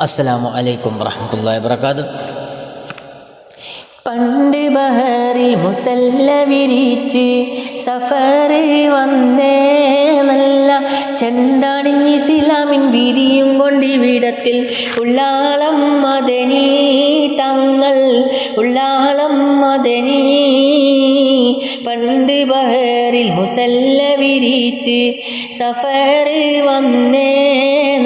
അസ്സലാമു അലൈക്കും വറഹ്മത്തുള്ളാഹി വബറകാതുഹു. പണ്ട് ബഹറിൽ മുസല്ല വിരിച്ച് സഫറ് വന്നേ നല്ല ചെണ്ടണിഞ്ഞ് ഇസ്ലാമിൻ വിരിയും കൊണ്ടിവിടത്തിൽ ഉള്ളാളം മദനി തങ്ങൾ ഉള്ളാളം മദനി. പണ്ട് ബഹറിൽ മുസല്ല വിരിച്ച് സഫറ് വന്നേ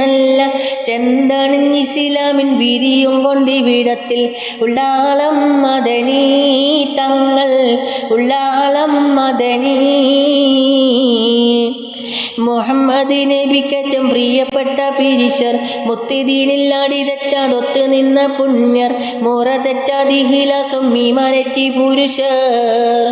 നല്ല ചെണ്ടണിഞ്ഞ് ഇസ്ലാമിൻ വിരിയും കൊണ്ടിവിടത്തിൽ ഉള്ളാളം മദനി തങ്ങൾ ഉള്ളാളം മദനി. മുഹമ്മദ് നബിക്കറ്റം പ്രിയപ്പെട്ട പിരിശർ മുത്തിദീനില്ലാടി തെറ്റാതൊത്ത് നിന്ന പുണ്യർ മുറ തെറ്റാതിഹില സൊമ്മീമാനെറ്റി പുരുഷർ.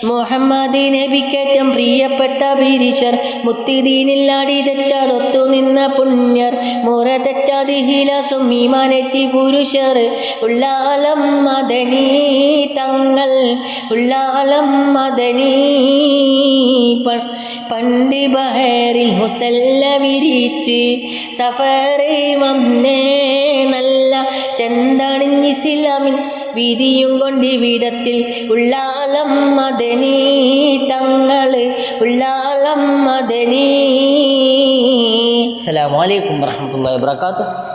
മുഹമ്മദ് നബിക്കറ്റം പ്രിയപ്പെട്ട പിരിശർ മുത്തിദീനില്ലാടി തെറ്റാതൊത്തു നിന്ന പുണ്യർ മുറ തെറ്റാതിഹില സൊമ്മീമാനെറ്റി പുരുഷർ ഉള്ളാളം മദനി തങ്ങൾ ഉള്ളാളം മദനി. പണ്ട് ബഹറിൽ മുസല്ല വിരിച്ച് സഫറ് വന്നേ നല്ല ചെണ്ടണിഞ്ഞ് ഇസ്ലാമിൻ വിരിയും കൊണ്ടിവിടത്തിൽ ഉള്ളാളം മദനി തങ്ങൾ ഉള്ളാളം മദനി. അസ്സലാമു അലൈക്കും വറഹ്മത്തുള്ളാഹി വബറകാതുഹു.